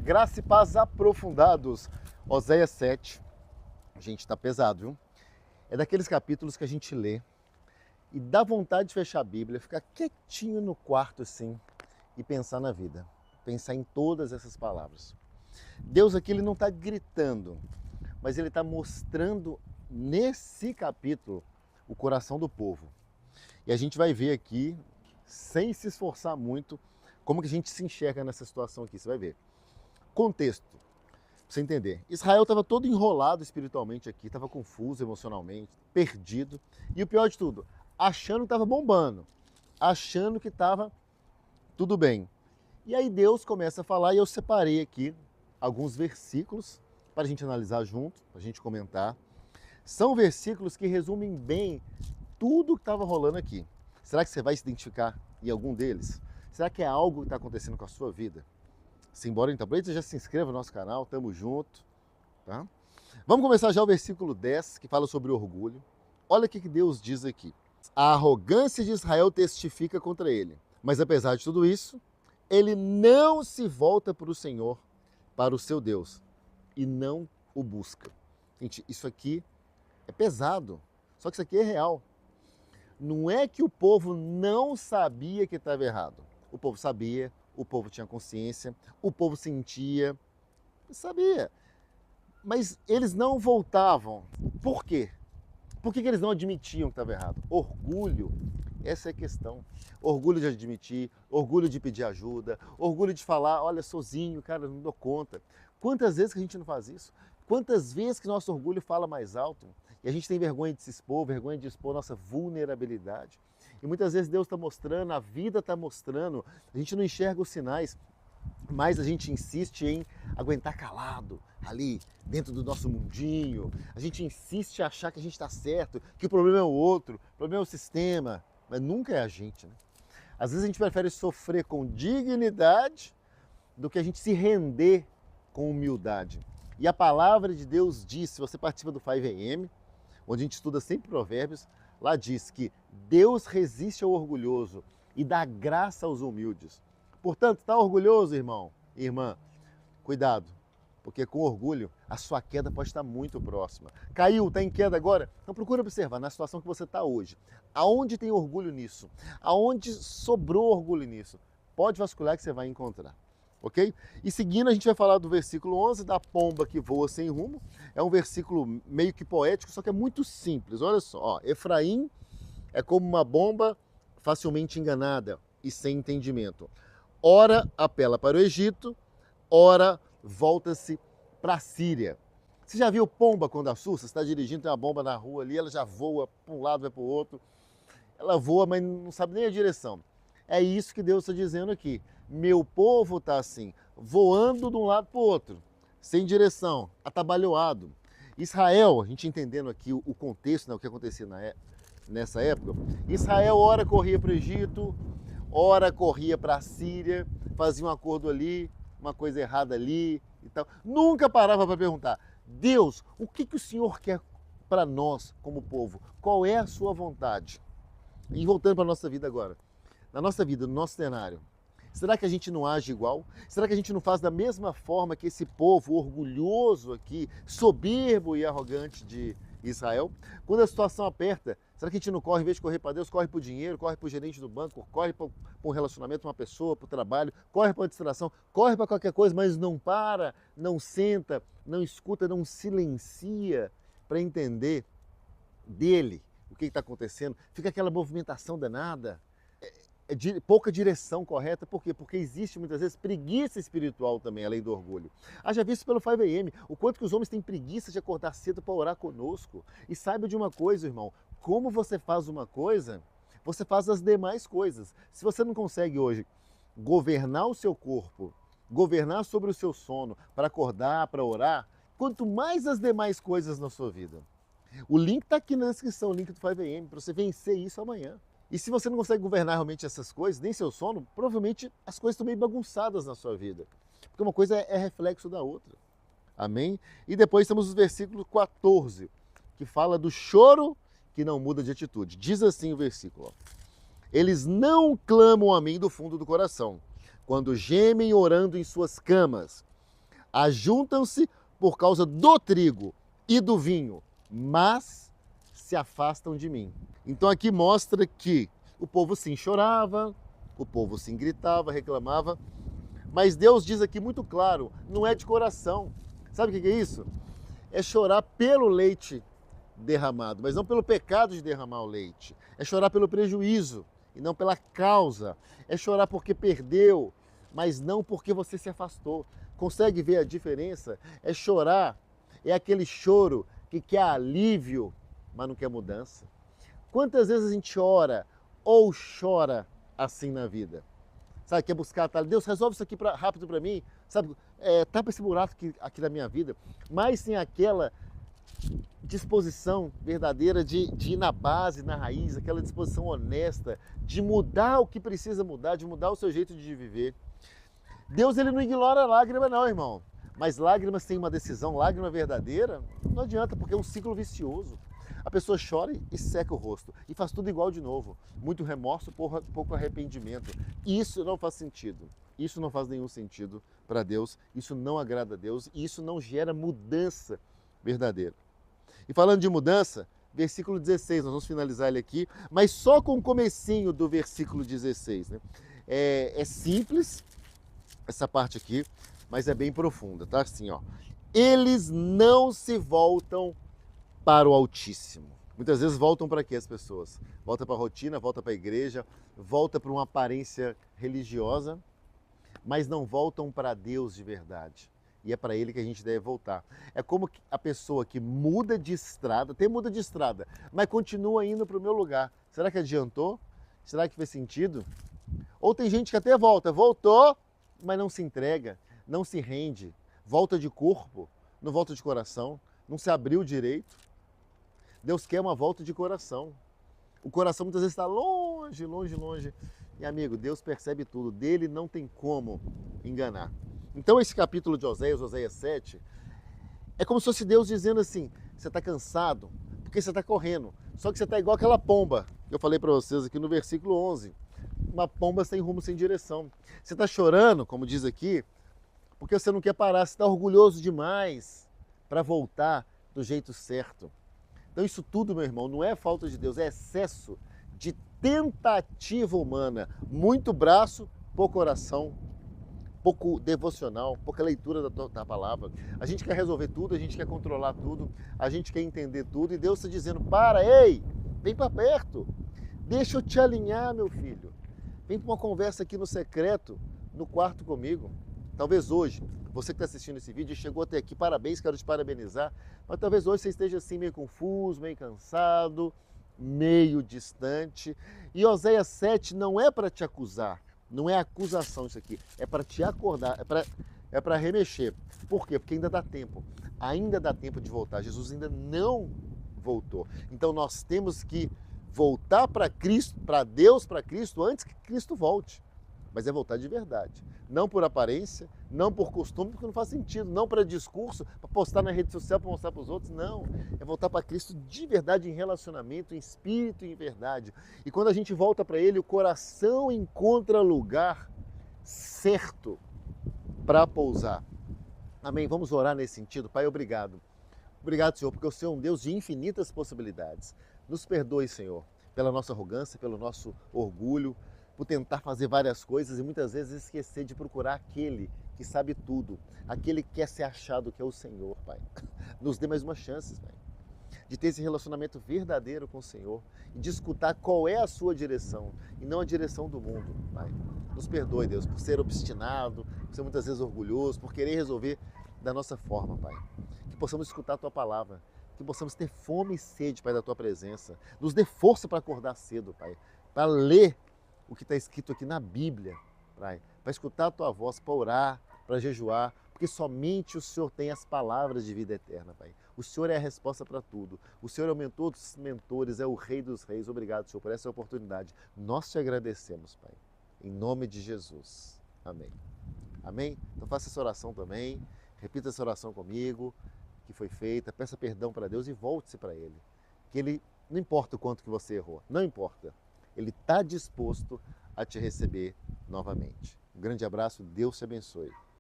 Graça e paz aprofundados. Oséias 7. Gente, tá pesado, viu? É daqueles capítulos que a gente lê e dá vontade de fechar a Bíblia, ficar quietinho no quarto assim e pensar na vida. Pensar em todas essas palavras. Deus aqui ele não está gritando, mas ele está mostrando nesse capítulo o coração do povo. E a gente vai ver aqui, sem se esforçar muito, como que a gente se enxerga nessa situação aqui. Você vai ver. Contexto, pra você entender. Israel estava todo enrolado espiritualmente aqui, estava confuso emocionalmente, perdido. E o pior de tudo, achando que estava bombando, achando que estava tudo bem. E aí Deus começa a falar, e eu separei aqui alguns versículos para a gente analisar junto, para a gente comentar. São versículos que resumem bem tudo que estava rolando aqui. Será que você vai se identificar em algum deles? Será que é algo que está acontecendo com a sua vida? Simbora então, você já se inscreva no nosso canal, tamo junto, tá? Vamos começar já o versículo 10, que fala sobre orgulho. Olha o que Deus diz aqui. A arrogância de Israel testifica contra ele, mas apesar de tudo isso, ele não se volta para o Senhor, para o seu Deus, e não o busca. Gente, isso aqui é pesado, só que isso aqui é real. Não é que o povo não sabia que estava errado. O povo sabia, o povo tinha consciência, o povo sentia, sabia. Mas eles não voltavam. Por quê? Por que eles não admitiam que estava errado? Orgulho, essa é a questão. Orgulho de admitir, orgulho de pedir ajuda, orgulho de falar, olha, sozinho, cara, não dou conta. Quantas vezes que a gente não faz isso? Quantas vezes que nosso orgulho fala mais alto? E a gente tem vergonha de se expor, vergonha de expor nossa vulnerabilidade. E muitas vezes Deus está mostrando, a vida está mostrando, a gente não enxerga os sinais, mas a gente insiste em aguentar calado ali, dentro do nosso mundinho. A gente insiste em achar que a gente está certo, que o problema é o outro, o problema é o sistema, mas nunca é a gente, né? Às vezes a gente prefere sofrer com dignidade do que a gente se render com humildade. E a palavra de Deus diz, se você participa do 5am, onde a gente estuda sempre provérbios, lá diz que Deus resiste ao orgulhoso e dá graça aos humildes. Portanto, está orgulhoso, irmão e irmã? Cuidado, porque com orgulho a sua queda pode estar muito próxima. Caiu, está em queda agora? Então procura observar na situação que você está hoje. Aonde tem orgulho nisso? Aonde sobrou orgulho nisso? Pode vasculhar que você vai encontrar. Ok? E seguindo, a gente vai falar do versículo 11, da pomba que voa sem rumo. É um versículo meio que poético, só que é muito simples. Olha só, ó, Efraim é como uma bomba facilmente enganada e sem entendimento. Ora apela para o Egito, ora volta-se para a Síria. Você já viu pomba quando assusta? Você está dirigindo, tem uma bomba na rua ali, ela já voa para um lado, vai para o outro. Ela voa, mas não sabe nem a direção. É isso que Deus está dizendo aqui. Meu povo está assim, voando de um lado para o outro, sem direção, atabalhoado. Israel, a gente entendendo aqui o contexto, né, o que acontecia nessa época, Israel ora corria para o Egito, ora corria para a Síria, fazia um acordo ali, uma coisa errada ali e tal. Nunca parava para perguntar, Deus, o que o Senhor quer para nós como povo? Qual é a sua vontade? E voltando para a nossa vida agora, na nossa vida, no nosso cenário, será que a gente não age igual? Será que a gente não faz da mesma forma que esse povo orgulhoso aqui, soberbo e arrogante de Israel? Quando a situação aperta, será que a gente não corre, em vez de correr para Deus, corre para o dinheiro, corre para o gerente do banco, corre para um relacionamento, uma pessoa, para o trabalho, corre para a distração, corre para qualquer coisa, mas não para, não senta, não escuta, não silencia para entender dele o que está acontecendo? Fica aquela movimentação danada. Pouca direção correta, por quê? Porque existe muitas vezes preguiça espiritual também, além do orgulho. Haja visto pelo 5am, o quanto que os homens têm preguiça de acordar cedo para orar conosco. E saiba de uma coisa, irmão, como você faz uma coisa, você faz as demais coisas. Se você não consegue hoje governar o seu corpo, governar sobre o seu sono, para acordar, para orar, quanto mais as demais coisas na sua vida. O link está aqui na descrição, o link do 5am, para você vencer isso amanhã. E se você não consegue governar realmente essas coisas, nem seu sono, provavelmente as coisas estão meio bagunçadas na sua vida. Porque uma coisa é reflexo da outra. Amém? E depois temos o versículo 14, que fala do choro que não muda de atitude. Diz assim o versículo: eles não clamam a mim do fundo do coração, quando gemem orando em suas camas. Ajuntam-se por causa do trigo e do vinho, mas se afastam de mim. Então aqui mostra que o povo sim chorava, o povo sim gritava, reclamava, mas Deus diz aqui muito claro, não é de coração. Sabe o que é isso? É chorar pelo leite derramado, mas não pelo pecado de derramar o leite. É chorar pelo prejuízo e não pela causa. É chorar porque perdeu, mas não porque você se afastou. Consegue ver a diferença? É chorar, é aquele choro que quer alívio, mas não quer mudança. Quantas vezes a gente ora ou chora assim na vida? Sabe, quer buscar atalho. Deus, resolve isso aqui rápido para mim. Sabe, tapa esse buraco aqui na minha vida. Mas sem aquela disposição verdadeira de ir na base, na raiz, aquela disposição honesta de mudar o que precisa mudar, de mudar o seu jeito de viver. Deus, ele não ignora a lágrima não, irmão. Mas lágrimas sem uma decisão, lágrima verdadeira, não adianta, porque é um ciclo vicioso. A pessoa chora e seca o rosto e faz tudo igual de novo. Muito remorso, pouco arrependimento. Isso não faz sentido. Isso não faz nenhum sentido para Deus. Isso não agrada a Deus e isso não gera mudança verdadeira. E falando de mudança, versículo 16, nós vamos finalizar ele aqui, mas só com o comecinho do versículo 16. Né? É simples essa parte aqui, mas é bem profunda, tá? Assim, ó. Eles não se voltam para o Altíssimo. Muitas vezes voltam para quê as pessoas? Volta para a rotina, volta para a igreja, volta para uma aparência religiosa, mas não voltam para Deus de verdade. E é para Ele que a gente deve voltar. É como a pessoa que muda de estrada, até muda de estrada, mas continua indo para o meu lugar. Será que adiantou? Será que fez sentido? Ou tem gente que até voltou, mas não se entrega, não se rende, volta de corpo, não volta de coração, não se abriu direito. Deus quer uma volta de coração. O coração muitas vezes está longe, longe, longe. E amigo, Deus percebe tudo, dele não tem como enganar. Então esse capítulo de Oséias, Oséias 7, é como se fosse Deus dizendo assim, você está cansado, porque você está correndo, só que você está igual aquela pomba. Eu falei para vocês aqui no versículo 11, uma pomba sem rumo, sem direção. Você está chorando, como diz aqui, porque você não quer parar, você está orgulhoso demais para voltar do jeito certo. Então isso tudo, meu irmão, não é falta de Deus, é excesso de tentativa humana. Muito braço, pouco oração, pouco devocional, pouca leitura da palavra. A gente quer resolver tudo, a gente quer controlar tudo, a gente quer entender tudo e Deus está dizendo, ei, vem para perto, deixa eu te alinhar, meu filho. Vem para uma conversa aqui no secreto, no quarto comigo. Talvez hoje, você que está assistindo esse vídeo e chegou até aqui, parabéns, quero te parabenizar, mas talvez hoje você esteja assim meio confuso, meio cansado, meio distante. E Oséias 7 não é para te acusar, não é acusação isso aqui, é para te acordar, é para remexer. Por quê? Porque ainda dá tempo de voltar. Jesus ainda não voltou. Então nós temos que voltar para Cristo, para Deus, para Cristo, antes que Cristo volte. Mas é voltar de verdade. Não por aparência, não por costume, porque não faz sentido. Não para discurso, para postar na rede social, para mostrar para os outros. Não. É voltar para Cristo de verdade, em relacionamento, em espírito e em verdade. E quando a gente volta para Ele, o coração encontra lugar certo para pousar. Amém? Vamos orar nesse sentido? Pai, obrigado. Obrigado, Senhor, porque o Senhor é um Deus de infinitas possibilidades. Nos perdoe, Senhor, pela nossa arrogância, pelo nosso orgulho, por tentar fazer várias coisas e muitas vezes esquecer de procurar aquele que sabe tudo, aquele que quer ser achado, que é o Senhor, Pai. Nos dê mais uma chance, Pai, de ter esse relacionamento verdadeiro com o Senhor e de escutar qual é a sua direção e não a direção do mundo, Pai. Nos perdoe, Deus, por ser obstinado, por ser muitas vezes orgulhoso, por querer resolver da nossa forma, Pai. Que possamos escutar a Tua palavra, que possamos ter fome e sede, Pai, da Tua presença. Nos dê força para acordar cedo, Pai, para ler o que está escrito aqui na Bíblia, Pai, para escutar a Tua voz, para orar, para jejuar, porque somente o Senhor tem as palavras de vida eterna, Pai. O Senhor é a resposta para tudo. O Senhor é o mentor dos mentores, é o Rei dos Reis. Obrigado, Senhor, por essa oportunidade. Nós te agradecemos, Pai, em nome de Jesus. Amém. Amém? Então faça essa oração também, repita essa oração comigo, que foi feita, peça perdão para Deus e volte-se para Ele. Que Ele, não importa o quanto que você errou, não importa, Ele está disposto a te receber novamente. Um grande abraço, Deus te abençoe.